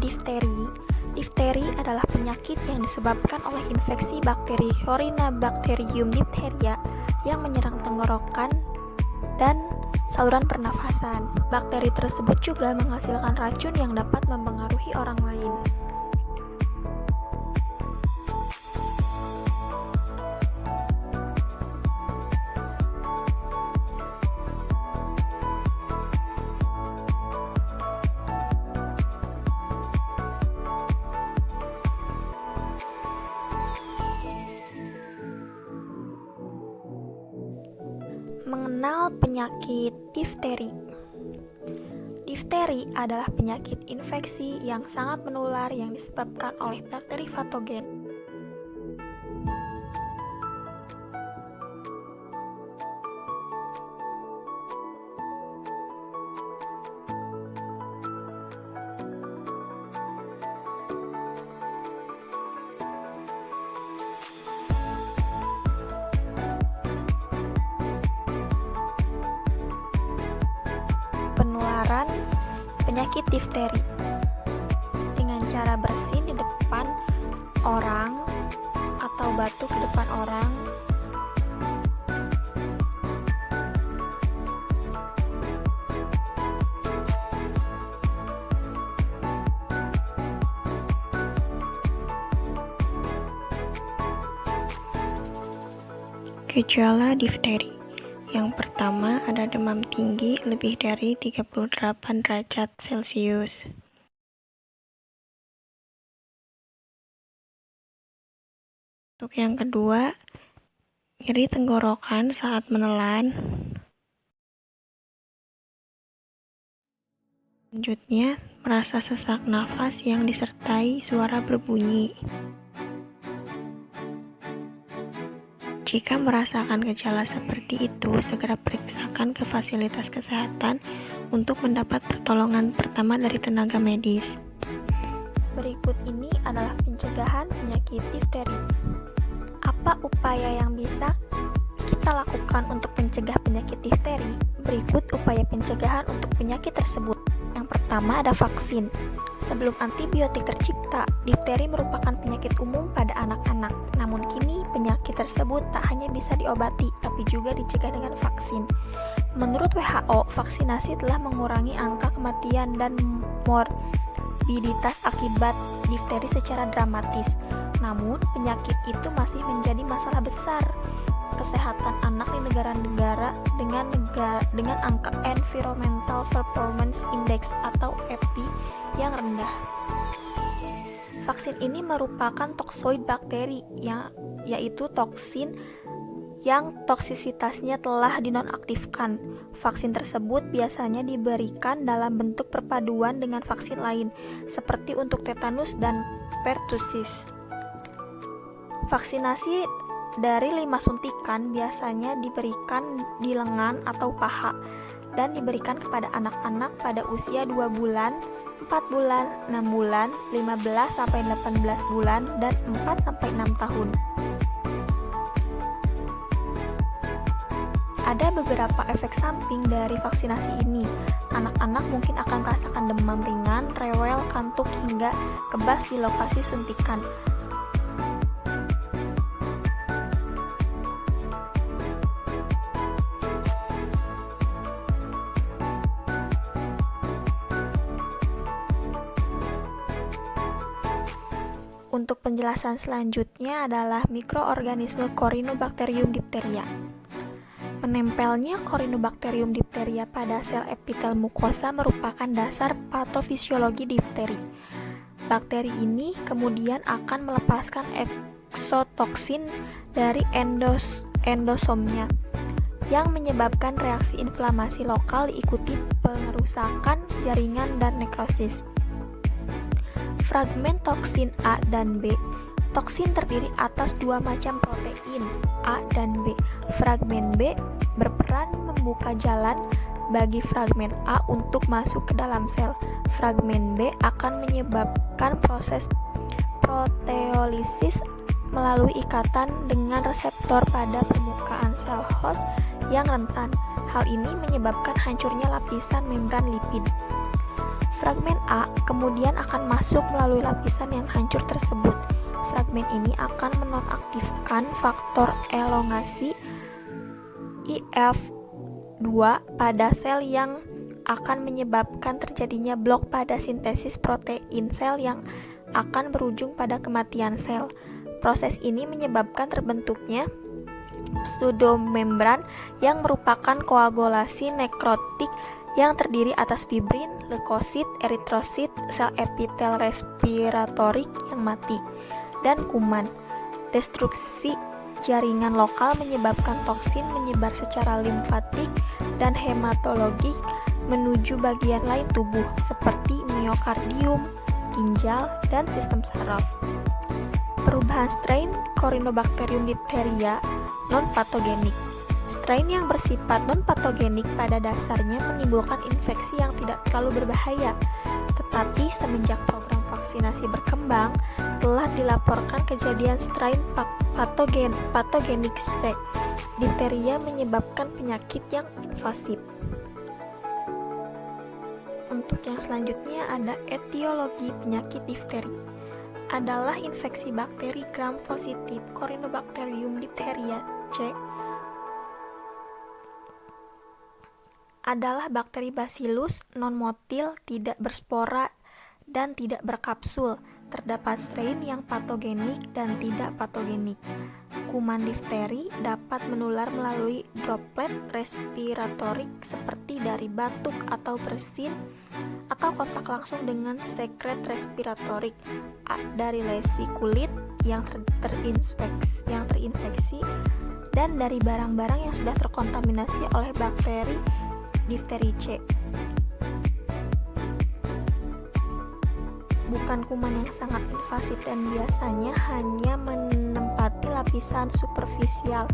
difteri. Difteri adalah penyakit yang disebabkan oleh infeksi bakteri Corynebacterium diphtheria yang menyerang tenggorokan dan saluran pernafasan. Bakteri tersebut juga menghasilkan racun yang dapat mempengaruhi orang lain. Mengenal penyakit difteri. Difteri adalah penyakit infeksi yang sangat menular yang disebabkan oleh bakteri patogen. Penularan penyakit difteri dengan cara bersin di depan orang atau batuk di depan orang, Gejala difteri. Yang pertama ada demam tinggi lebih dari 38 derajat Celcius. Untuk yang kedua, nyeri tenggorokan saat menelan. Selanjutnya, merasa sesak nafas yang disertai suara berbunyi. Jika merasakan gejala seperti itu, segera periksakan ke fasilitas kesehatan untuk mendapat pertolongan pertama dari tenaga medis. Berikut ini adalah pencegahan penyakit difteri. Apa upaya yang bisa kita lakukan untuk mencegah penyakit difteri? Berikut upaya pencegahan untuk penyakit tersebut. Yang pertama ada vaksin. Sebelum antibiotik tercipta, difteri merupakan penyakit umum pada anak-anak. Namun kini penyakit tersebut tak hanya bisa diobati, tapi juga dicegah dengan vaksin. Menurut WHO, vaksinasi telah mengurangi angka kematian dan morbiditas akibat difteri secara dramatis. Namun, penyakit itu masih menjadi masalah besar kesehatan anak di negara-negara dengan angka Environmental Performance Index atau EPI yang rendah. Vaksin ini merupakan toksoid bakteri, yaitu toksin yang toksisitasnya telah dinonaktifkan. Vaksin tersebut biasanya diberikan dalam bentuk perpaduan dengan vaksin lain, seperti untuk tetanus dan pertusis. Vaksinasi dari 5 suntikan biasanya diberikan di lengan atau paha dan diberikan kepada anak-anak pada usia 2 bulan, 4 bulan, 6 bulan, 15-18 bulan, dan 4-6 tahun. Ada beberapa efek samping dari vaksinasi ini. Anak-anak mungkin akan merasakan demam ringan, rewel, kantuk, hingga kebas di lokasi suntikan. Untuk penjelasan selanjutnya adalah mikroorganisme Corynebacterium diphtheria. Menempelnya Corynebacterium diphtheria pada sel epitel mukosa merupakan dasar patofisiologi difteri. Bakteri ini kemudian akan melepaskan eksotoksin dari endosomnya yang menyebabkan reaksi inflamasi lokal diikuti pengerusakan jaringan dan nekrosis. Fragmen toksin A dan B. Toksin terdiri atas 2 macam protein, A dan B. Fragmen B berperan membuka jalan bagi fragmen A untuk masuk ke dalam sel. Fragmen B akan menyebabkan proses proteolisis melalui ikatan dengan reseptor pada permukaan sel host yang rentan. Hal ini menyebabkan hancurnya lapisan membran lipid. Fragmen A kemudian akan masuk melalui lapisan yang hancur tersebut. Fragmen ini akan menonaktifkan faktor elongasi IF2 pada sel yang akan menyebabkan terjadinya blok pada sintesis protein sel yang akan berujung pada kematian sel. Proses ini menyebabkan terbentuknya pseudomembran yang merupakan koagulasi nekrotik yang terdiri atas fibrin, leukosit, eritrosit, sel epitel respiratorik yang mati, dan kuman. Destruksi jaringan lokal menyebabkan toksin menyebar secara limfatik dan hematologik menuju bagian lain tubuh seperti miokardium, ginjal, dan sistem saraf. Perubahan strain Corynebacterium diphtheria non-patogenik. Strain yang bersifat non-patogenik pada dasarnya menimbulkan infeksi yang tidak terlalu berbahaya, tetapi semenjak program vaksinasi berkembang, telah dilaporkan kejadian strain patogenik C. Diphtheria menyebabkan penyakit yang invasif. Untuk yang selanjutnya ada etiologi penyakit difteri. Adalah infeksi bakteri gram positif Corynebacterium diphtheria C. Adalah bakteri Bacillus non-motil, tidak berspora dan tidak berkapsul. Terdapat strain yang patogenik dan tidak patogenik. Kuman difteri dapat menular melalui droplet respiratorik seperti dari batuk atau bersin atau kontak langsung dengan sekret respiratorik dari lesi kulit yang terinfeksi dan dari barang-barang yang sudah terkontaminasi oleh bakteri difteri C. Bukan kuman yang sangat invasif dan biasanya hanya menempati lapisan superficial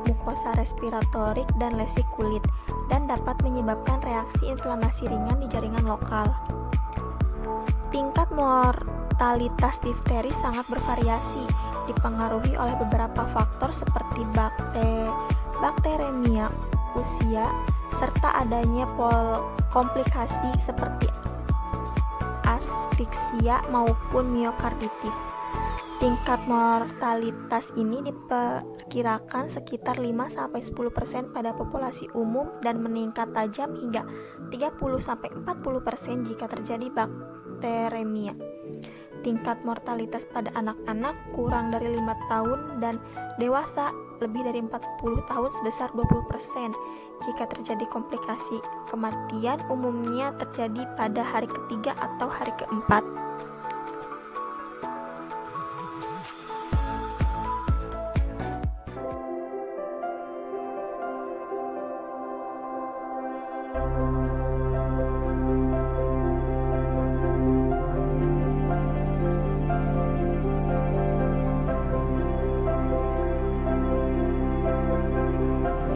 mukosa respiratorik dan lesi kulit dan dapat menyebabkan reaksi inflamasi ringan di jaringan lokal. Tingkat mortalitas difteri sangat bervariasi, dipengaruhi oleh beberapa faktor seperti bakteremia, usia, serta adanya komplikasi seperti asfiksia maupun miokarditis. Tingkat mortalitas ini diperkirakan sekitar 5-10% pada populasi umum dan meningkat tajam hingga 30-40% jika terjadi bakteremia. Tingkat mortalitas pada anak-anak kurang dari 5 tahun dan dewasa lebih dari 40 tahun sebesar 20%. Jika terjadi komplikasi, kematian umumnya terjadi pada hari ketiga atau hari keempat.